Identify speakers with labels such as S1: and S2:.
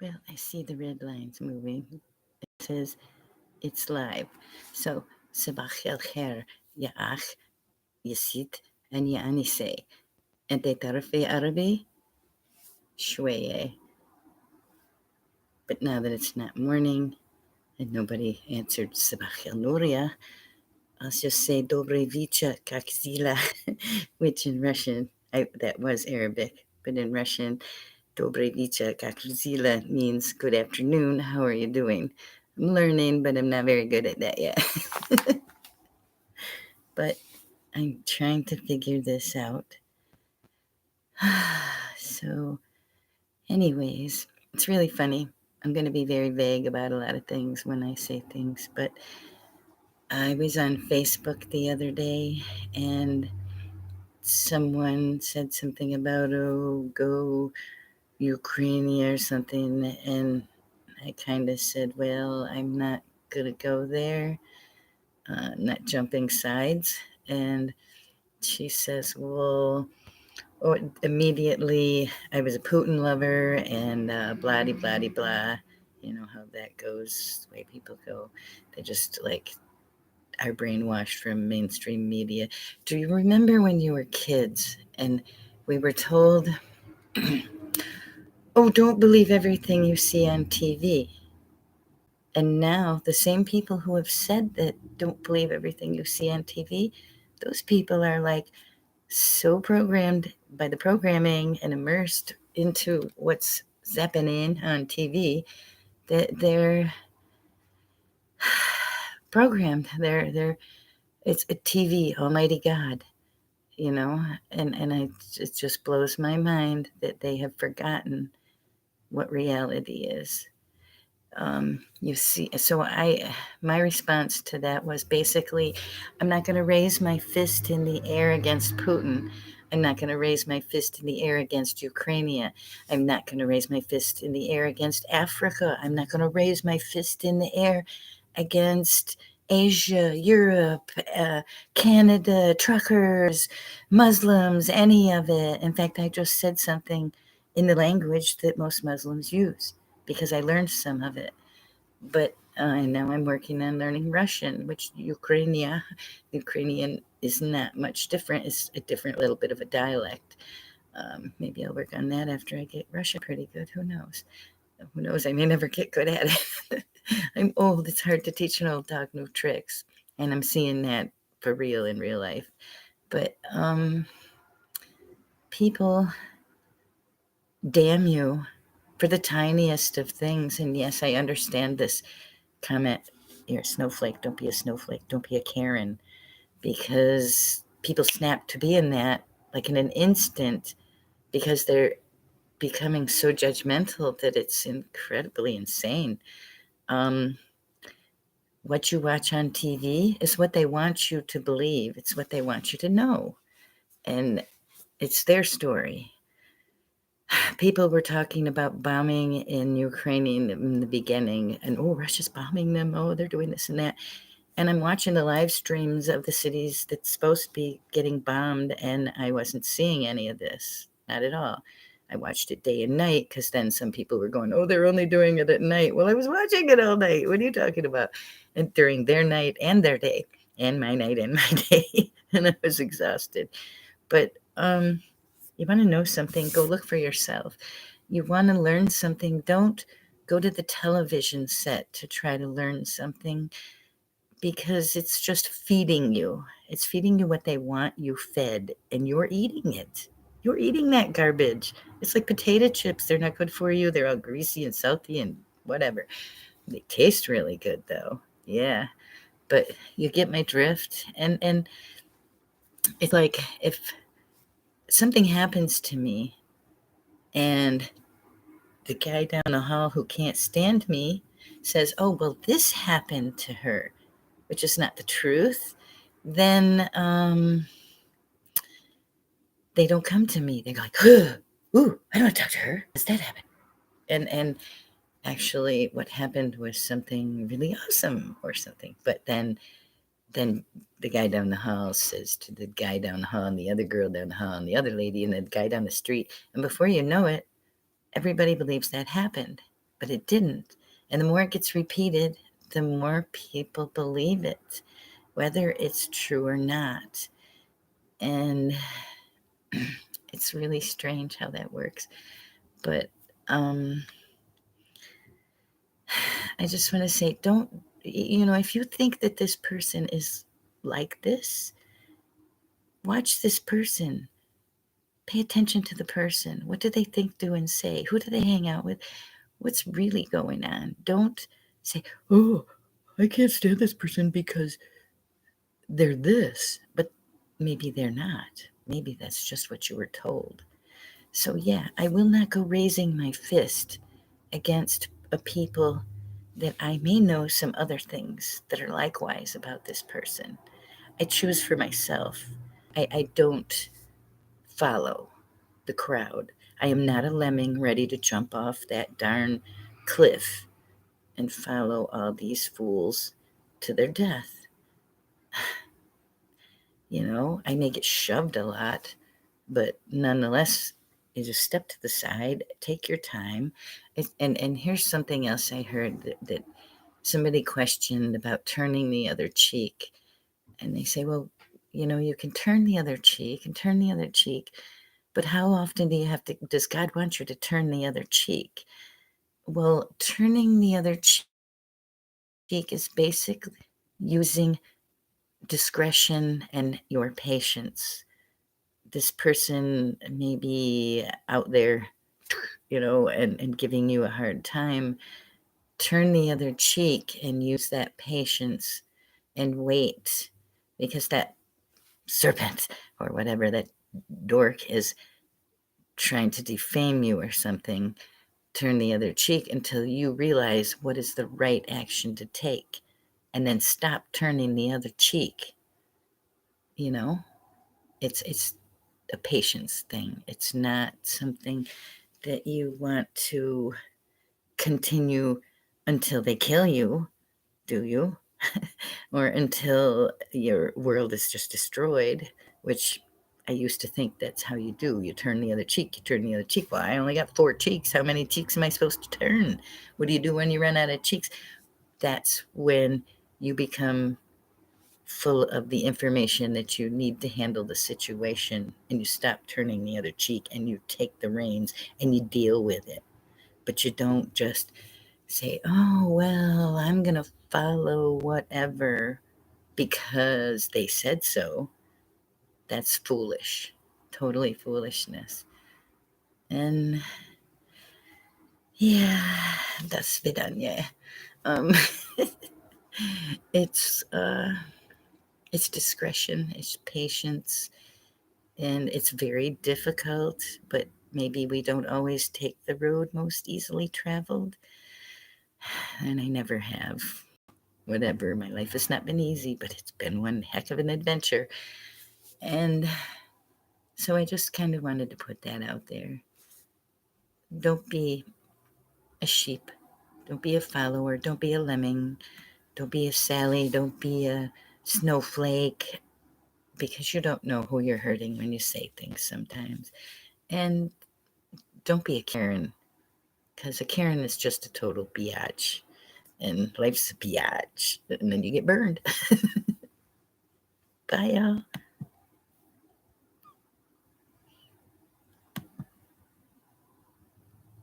S1: Well, I see the red lines moving. It says it's live. So, Sabah el Khair, Ya Akh, Yasit, and Ya Anise. And they tarafi Arabi, Shweye. But now that it's not morning and nobody answered Sabah el Nuria, I'll just say Dobre Vicha Kakzila, which in Russian, that was Arabic, but in Russian, Dobre Vicha Kakzila means good afternoon. How are you doing? I'm learning, but I'm not very good at that yet. But I'm trying to figure this out. So, anyways, it's really funny. I'm going to be very vague about a lot of things when I say things, but I was on Facebook the other day and someone said something about, oh, go Ukraine or something. And I kind of said, well, I'm not going to go there, not jumping sides. And she says, well, or immediately I was a Putin lover and blah, blah, blah. You know how that goes, the way people go. They just like are brainwashed from mainstream media. Do you remember when you were kids and we were told, oh, don't believe everything you see on TV? And now the same people who have said that don't believe everything you see on TV, those people are like so programmed by the programming and immersed into what's zapping in on TV that they're programmed. They're it's a TV, Almighty God, you know, and it just blows my mind that they have forgotten what reality is. You see, so my response to that was basically, I'm not going to raise my fist in the air against Putin. I'm not going to raise my fist in the air against Ukraine. I'm not going to raise my fist in the air against Africa. I'm not going to raise my fist in the air against Asia, Europe, Canada, truckers, Muslims, any of it. In fact, I just said something in the language that most Muslims use because I learned some of it. But now I'm working on learning Russian, which Ukrainian is not much different. It's a different little bit of a dialect. Maybe I'll work on that after I get Russian pretty good. Who knows? Who knows? I may never get good at it. I'm old. It's hard to teach an old dog new tricks. And I'm seeing that for real in real life. But people damn you for the tiniest of things. And yes, I understand this comment. You're a snowflake. Don't be a snowflake. Don't be a Karen. Because people snap to be in that like in an instant because they're becoming so judgmental that it's incredibly insane. Um, what you watch on TV is what they want you to believe. It's what they want you to know. And it's their story. People were talking about bombing in Ukraine in the beginning, and oh, Russia's bombing them. Oh, they're doing this and that. And I'm watching the live streams of the cities that's supposed to be getting bombed, and I wasn't seeing any of this. Not at all. I watched it day and night because then some people were going, oh, they're only doing it at night. Well, I was watching it all night. What are you talking about? And during their night and their day, and my night and my day. And I was exhausted. But you want to know something? Go look for yourself. You want to learn something? Don't go to the television set to try to learn something because it's just feeding you. It's feeding you what they want you fed, and you're eating it. You're eating that garbage. It's like potato chips. They're not good for you. They're all greasy and salty and whatever. They taste really good though. Yeah. But you get my drift. And it's like if something happens to me and the guy down the hall who can't stand me says, oh, well, this happened to her, which is not the truth, then they don't come to me. They're like, ooh, I don't want to talk to her. Does that happen? And actually, what happened was something really awesome or something. But then the guy down the hall says to the guy down the hall and the other girl down the hall and the other lady and the guy down the street, and before you know it, everybody believes that happened. but it didn't. And the more it gets repeated, the more people believe it, whether it's true or not. And it's really strange how that works. But I just want to say, don't, if you think that this person is like this, watch this person. Pay attention to the person. What do they think, do, and say? Who do they hang out with? What's really going on? Don't say, oh, I can't stand this person because they're this, but maybe they're not. Maybe that's just what you were told. So, yeah, I will not go raising my fist against a people that I may know some other things that are likewise about this person. I choose for myself. I don't follow the crowd. I am not a lemming ready to jump off that darn cliff and follow all these fools to their death. I may get shoved a lot, but nonetheless, you just step to the side, take your time. And here's something else I heard that somebody questioned about turning the other cheek. And they say, well, you can turn the other cheek and turn the other cheek, but how often does God want you to turn the other cheek? Well, turning the other cheek is basically using discretion and your patience. This person may be out there, and giving you a hard time. Turn the other cheek and use that patience and wait, because that serpent or whatever, that dork, is trying to defame you or something. Turn the other cheek until you realize what is the right action to take, and then stop turning the other cheek. It's a patience thing. It's not something that you want to continue until they kill you, do you? Or until your world is just destroyed, which I used to think that's how you do. You turn the other cheek, you turn the other cheek. Well, I only got 4 cheeks. How many cheeks am I supposed to turn? What do you do when you run out of cheeks? That's when you become full of the information that you need to handle the situation, and you stop turning the other cheek and you take the reins and you deal with it. But you don't just say, oh, well, I'm going to follow whatever because they said so. That's foolish. Totally foolishness. And yeah, that's vidanya. Um, it's discretion, it's patience, and it's very difficult, but maybe we don't always take the road most easily traveled. And I never have. Whatever, my life has not been easy, but it's been one heck of an adventure. And so I just kind of wanted to put that out there. Don't be a sheep. Don't be a follower. Don't be a lemming. Don't be a Sally. Don't be a snowflake, because you don't know who you're hurting when you say things sometimes. And don't be a Karen, because a Karen is just a total biatch. And life's a biatch. And then you get burned. Bye, y'all.